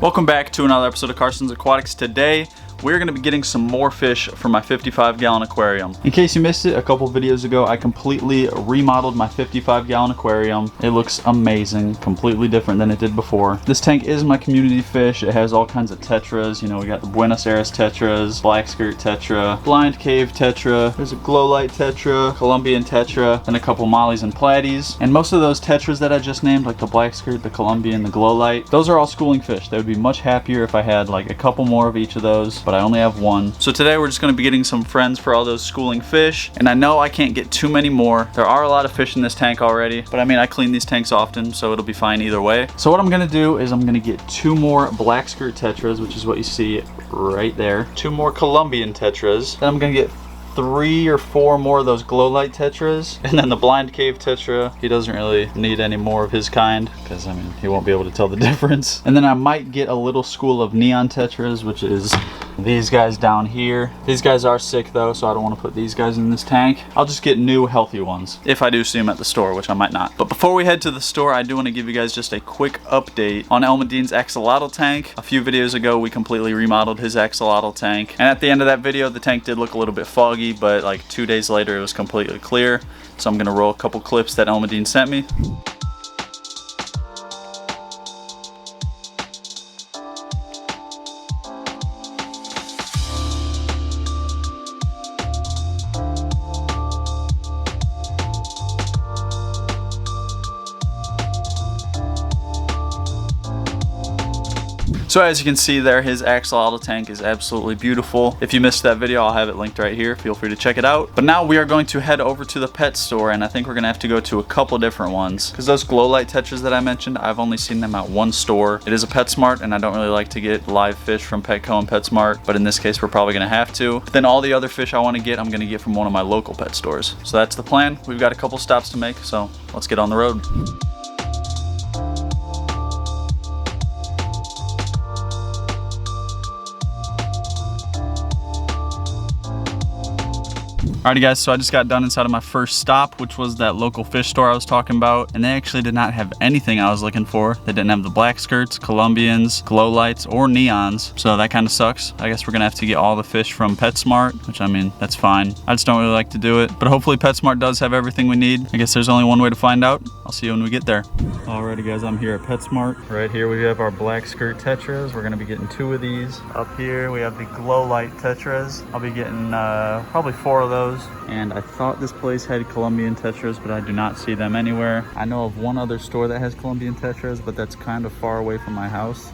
Welcome back to another episode of Carson's Aquatics. Today, we're going to be getting some more fish for my 55-gallon aquarium. In case you missed it, a couple videos ago, I completely remodeled my 55-gallon aquarium. It looks amazing, completely different than it did before. This tank is my community fish. It has all kinds of tetras. You know, we got the Buenos Aires tetras, black skirt tetra, blind cave tetra, there's a glow light tetra, Colombian tetra, and a couple mollies and platies. And most of those tetras that I just named, like the black skirt, the Colombian, the glow light, those are all schooling fish. They would be much happier if I had like a couple more of each of those, but I only have one. So today we're just going to be getting some friends for all those schooling fish, and I know I can't get too many more. There are a lot of fish in this tank already, but I mean, I clean these tanks often, so it'll be fine either way. So what I'm going to do is I'm going to get 2 more black skirt tetras, which is what you see right there. 2 more Colombian tetras. Then I'm going to get 3 or 4 more of those glow light tetras, and then the blind cave tetra. He doesn't really need any more of his kind because I mean he won't be able to tell the difference. And then I might get a little school of neon tetras, which is these guys down here. These guys are sick though, so I don't want to put these guys in this tank. I'll just get new healthy ones if I do see them at the store, which I might not. But before we head to the store, I do want to give you guys just a quick update on Elmadine's Axolotl tank. A few videos ago we completely remodeled his Axolotl tank, and at the end of that video the tank did look a little bit foggy, but like 2 days later it was completely clear. So I'm gonna roll a couple clips that Elmadine sent me. So as you can see there, his Axolotl tank is absolutely beautiful. If you missed that video, I'll have it linked right here. Feel free to check it out. But now we are going to head over to the pet store, and I think we're gonna have to go to a couple different ones because those glow light tetras that I mentioned, I've only seen them at one store. It is a PetSmart, and I don't really like to get live fish from Petco and PetSmart, but in this case we're probably gonna have to. But then all the other fish I want to get, I'm gonna get from one of my local pet stores. So that's the plan. We've got a couple stops to make, so let's get on the road. Alrighty guys, so I just got done inside of my first stop, which was that local fish store I was talking about, and they actually did not have anything I was looking for. They didn't have the black skirts, Colombians, glow lights, or neons, so that kind of sucks. I guess we're gonna have to get all the fish from PetSmart, which I mean, that's fine. I just don't really like to do it, but hopefully PetSmart does have everything we need. I guess there's only one way to find out. I'll see you when we get there. Alrighty guys, I'm here at PetSmart. Right here we have our black skirt tetras. We're gonna be getting 2 of these. Up here we have the glow light tetras. I'll be getting probably 4 of those. And I thought this place had Colombian tetras, but I do not see them anywhere. I know of one other store that has Colombian tetras, but that's kind of far away from my house.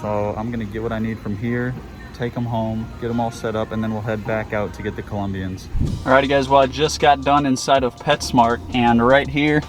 So I'm gonna get what I need from here, take them home, get them all set up, and then we'll head back out to get the Colombians. Alrighty guys, well I just got done inside of PetSmart, and right here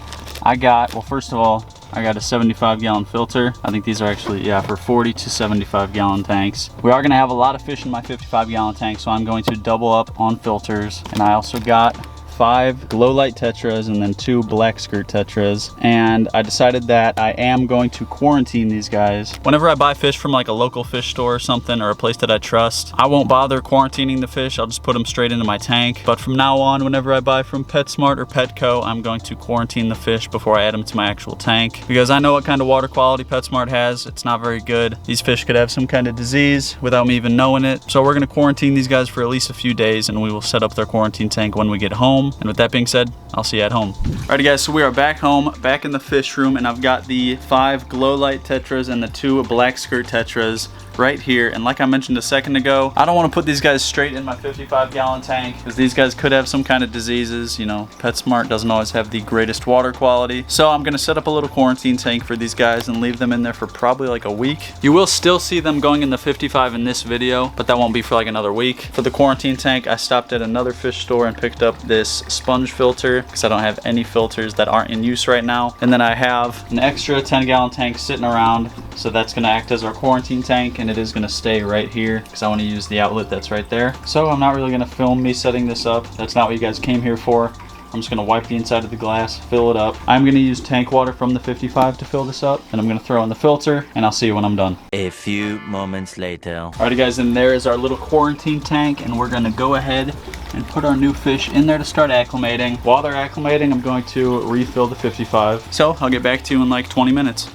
I got, well first of all, I got a 75-gallon filter. I think these are actually, yeah, for 40 to 75-gallon tanks. We are gonna have a lot of fish in my 55-gallon tank, so I'm going to double up on filters. And I also got 5 glow light tetras and then 2 black skirt tetras. And I decided that I am going to quarantine these guys. Whenever I buy fish from like a local fish store or something, or a place that I trust, I won't bother quarantining the fish. I'll just put them straight into my tank. But from now on, whenever I buy from PetSmart or Petco, I'm going to quarantine the fish before I add them to my actual tank, because I know what kind of water quality PetSmart has. It's not very good. These fish could have some kind of disease without me even knowing it. So we're gonna quarantine these guys for at least a few days, and we will set up their quarantine tank when we get home. And with that being said, I'll see you at home. Alrighty guys, so we are back home, back in the fish room, and I've got the 5 glow light tetras and the 2 black skirt tetras right here. And like I mentioned a second ago, I don't want to put these guys straight in my 55-gallon tank because these guys could have some kind of diseases. You know, PetSmart doesn't always have the greatest water quality. So I'm gonna set up a little quarantine tank for these guys and leave them in there for probably like a week. You will still see them going in the 55 in this video, but that won't be for like another week. For the quarantine tank, I stopped at another fish store and picked up this sponge filter because I don't have any filters that aren't in use right now. And then I have an extra 10-gallon tank sitting around, so that's gonna act as our quarantine tank, and it is gonna stay right here because I want to use the outlet that's right there. So I'm not really gonna film me setting this up. That's not what you guys came here for. I'm just gonna wipe the inside of the glass, fill it up. I'm gonna use tank water from the 55 to fill this up, and I'm gonna throw in the filter, and I'll see you when I'm done. A few moments later. Alrighty guys, and there is our little quarantine tank, and we're gonna go ahead and put our new fish in there to start acclimating. While they're acclimating, I'm going to refill the 55. So I'll get back to you in like 20 minutes.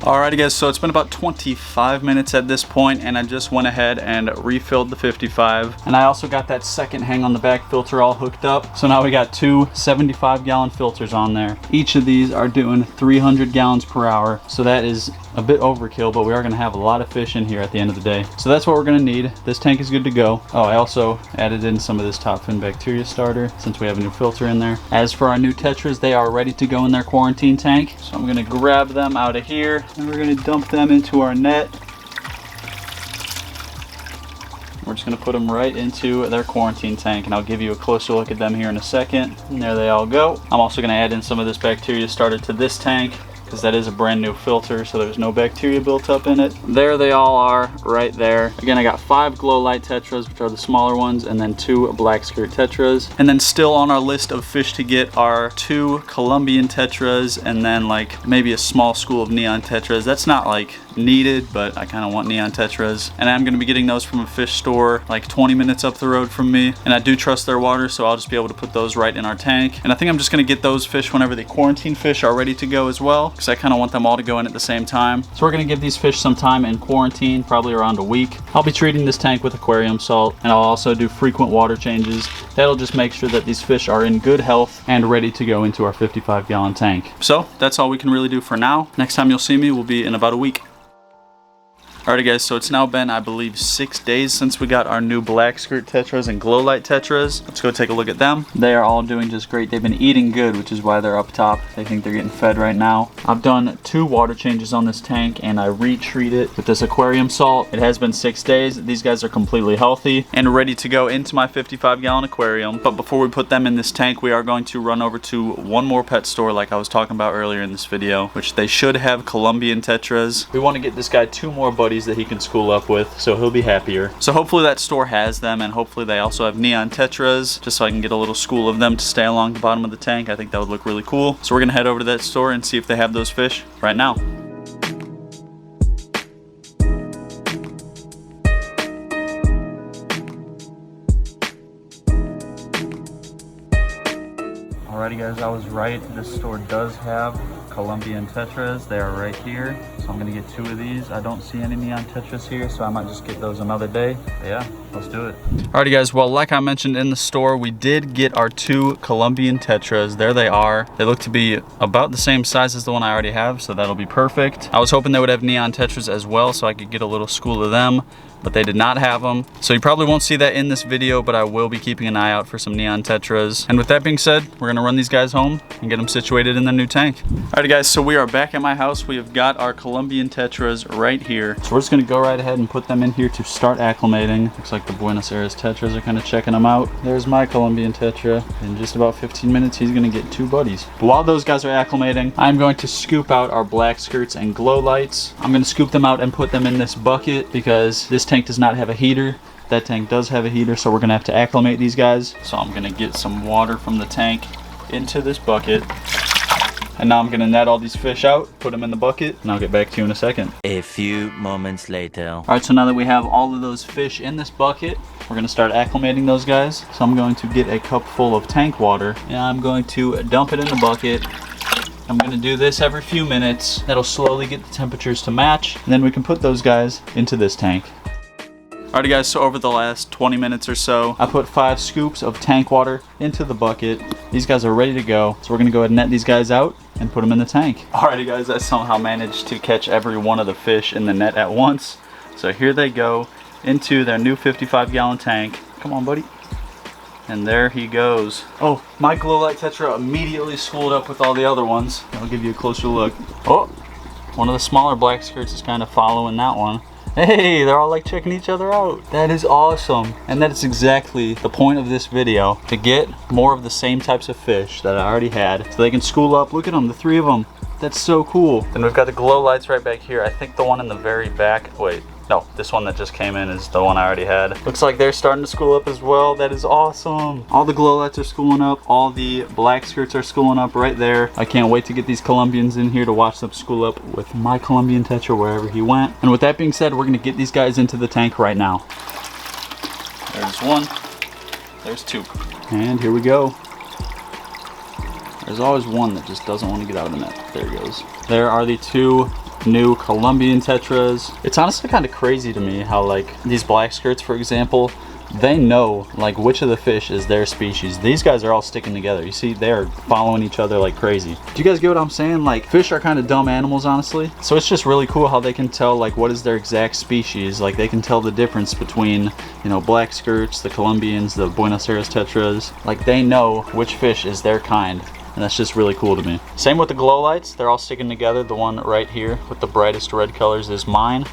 Alrighty guys, so it's been about 25 minutes at this point, and I just went ahead and refilled the 55. And I also got that second hang on the back filter all hooked up. So now we got two 75-gallon filters on there. Each of these are doing 300 gallons per hour. So that is a bit overkill, but we are gonna have a lot of fish in here at the end of the day. So that's what we're gonna need. This tank is good to go. Oh, I also added in some of this top fin bacteria starter since we have a new filter in there. As for our new tetras, they are ready to go in their quarantine tank. So I'm gonna grab them out of here and we're gonna dump them into our net. We're just gonna put them right into their quarantine tank, and I'll give you a closer look at them here in a second. And there they all go. I'm also gonna add in some of this bacteria starter to this tank, because that is a brand new filter, so there's no bacteria built up in it. There they all are right there. Again, I got 5 glow light tetras, which are the smaller ones, and then 2 black skirt tetras. And then still on our list of fish to get are 2 Colombian tetras, and then like maybe a small school of neon tetras. That's not like needed, but I kind of want neon tetras, and I'm going to be getting those from a fish store like 20 minutes up the road from me, and I do trust their water, so I'll just be able to put those right in our tank. And I think I'm just going to get those fish whenever the quarantine fish are ready to go as well, because I kind of want them all to go in at the same time. So we're going to give these fish some time in quarantine, probably around a week. I'll be treating this tank with aquarium salt, and I'll also do frequent water changes. That'll just make sure that these fish are in good health and ready to go into our 55-gallon tank. So that's all we can really do for now. Next time you'll see me will be in about a week. Alrighty guys, so it's now been, I believe, 6 days since we got our new black skirt tetras and glow light tetras. Let's go take a look at them. They are all doing just great. They've been eating good, which is why they're up top. They think they're getting fed right now. I've done 2 water changes on this tank, and I retreat it with this aquarium salt. It has been 6 days. These guys are completely healthy and ready to go into my 55-gallon aquarium. But before we put them in this tank, we are going to run over to one more pet store like I was talking about earlier in this video, which they should have Colombian tetras. We want to get this guy 2 more buddies that he can school up with, so he'll be happier. So hopefully that store has them, and hopefully they also have neon tetras, just so I can get a little school of them to stay along the bottom of the tank. I think that would look really cool. So we're gonna head over to that store and see if they have those fish right now. Alrighty guys, I was right. This store does have Colombian tetras. They are right here. So I'm gonna get 2 of these. I don't see any neon tetras here, so I might just get those another day. But yeah, let's do it. Alrighty guys, well, like I mentioned in the store, we did get our 2 Colombian tetras. There they are. They look to be about the same size as the one I already have, so that'll be perfect. I was hoping they would have neon tetras as well, so I could get a little school of them, but they did not have them. So you probably won't see that in this video, but I will be keeping an eye out for some neon tetras. And with that being said, we're gonna run these guys home and get them situated in the new tank. Alrighty guys, so we are back at my house. We have got our Colombian tetras right here. So we're just gonna go right ahead and put them in here to start acclimating. Looks like the Buenos Aires tetras are kind of checking them out. There's my Colombian tetra. In just about 15 minutes, he's gonna get 2 buddies. But while those guys are acclimating, I'm going to scoop out our black skirts and glow lights. I'm gonna scoop them out and put them in this bucket because this tank does not have a heater. That tank does have a heater, so we're gonna have to acclimate these guys. So I'm gonna get some water from the tank into this bucket. And now I'm gonna net all these fish out, put them in the bucket, and I'll get back to you in a second. A few moments later. All right, so now that we have all of those fish in this bucket, we're gonna start acclimating those guys. So I'm going to get a cup full of tank water, and I'm going to dump it in the bucket. I'm gonna do this every few minutes. That'll slowly get the temperatures to match, and then we can put those guys into this tank. Alrighty guys, so over the last 20 minutes or so, I put 5 scoops of tank water into the bucket. These guys are ready to go. So we're gonna go ahead and net these guys out and put them in the tank. Alrighty guys, I somehow managed to catch every one of the fish in the net at once. So here they go into their new 55-gallon tank. Come on, buddy. And there he goes. Oh, my glow light tetra immediately schooled up with all the other ones. I'll give you a closer look. Oh, one of the smaller black skirts is kind of following that one. Hey, they're all like checking each other out. That is awesome. And that is exactly the point of this video, to get more of the same types of fish that I already had so they can school up. Look at them, the 3 of them. That's so cool. Then we've got the glow lights right back here. I think the one in the very back, wait, no, this one that just came in is the one I already had. Looks like they're starting to school up as well. That is awesome. All the glow lights are schooling up. All the black skirts are schooling up right there. I can't wait to get these Colombians in here to watch them school up with my Colombian tetra wherever he went. And with that being said, we're gonna get these guys into the tank right now. There's 1, there's 2. And here we go. There's always one that just doesn't want to get out of the net. There he goes. There are the 2 new Colombian tetras. It's honestly kind of crazy to me how like these black skirts, for example, they know like which of the fish is their species. These guys are all sticking together. You see, they're following each other like crazy. Do you guys get what I'm saying? Like, fish are kind of dumb animals, honestly. So it's just really cool how they can tell like what is their exact species. Like, they can tell the difference between, you know, black skirts, the Colombians, the Buenos Aires tetras. Like, they know which fish is their kind. And that's just really cool to me. Same with the glow lights. They're all sticking together. The one right here with the brightest red colors is mine.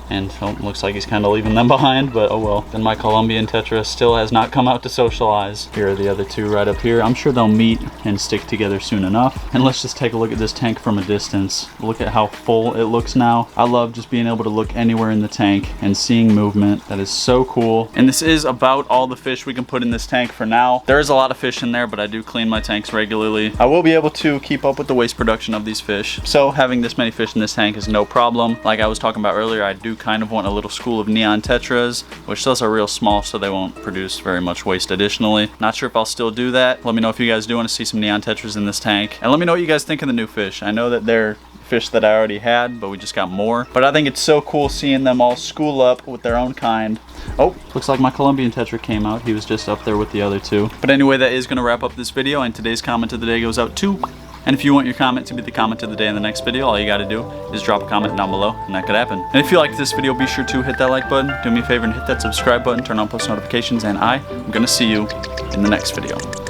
And looks like he's kind of leaving them behind, but oh well. Then my Colombian tetra still has not come out to socialize. Here are the other two right up here. I'm sure they'll meet and stick together soon enough. And let's just take a look at this tank from a distance. Look at how full it looks now. I love just being able to look anywhere in the tank and seeing movement. That is so cool. And this is about all the fish we can put in this tank for now. There is a lot of fish in there, but I do clean my tanks regularly. I will be able to keep up with the waste production of these fish. So having this many fish in this tank is no problem. Like I was talking about earlier, I do kind of want a little school of neon tetras, which those are real small, so they won't produce very much waste additionally. Not sure if I'll still do that. Let me know if you guys do want to see some neon tetras in this tank. And let me know what you guys think of the new fish. I know that they're fish that I already had, but we just got more. But I think it's so cool seeing them all school up with their own kind. Oh, looks like my Colombian tetra came out. He was just up there with the other two. But anyway, that is going to wrap up this video, and today's comment of the day goes out to... And if you want your comment to be the comment of the day in the next video, all you got to do is drop a comment down below, and that could happen. And if you liked this video, be sure to hit that like button, do me a favor and hit that subscribe button, turn on post notifications, and I'm going to see you in the next video.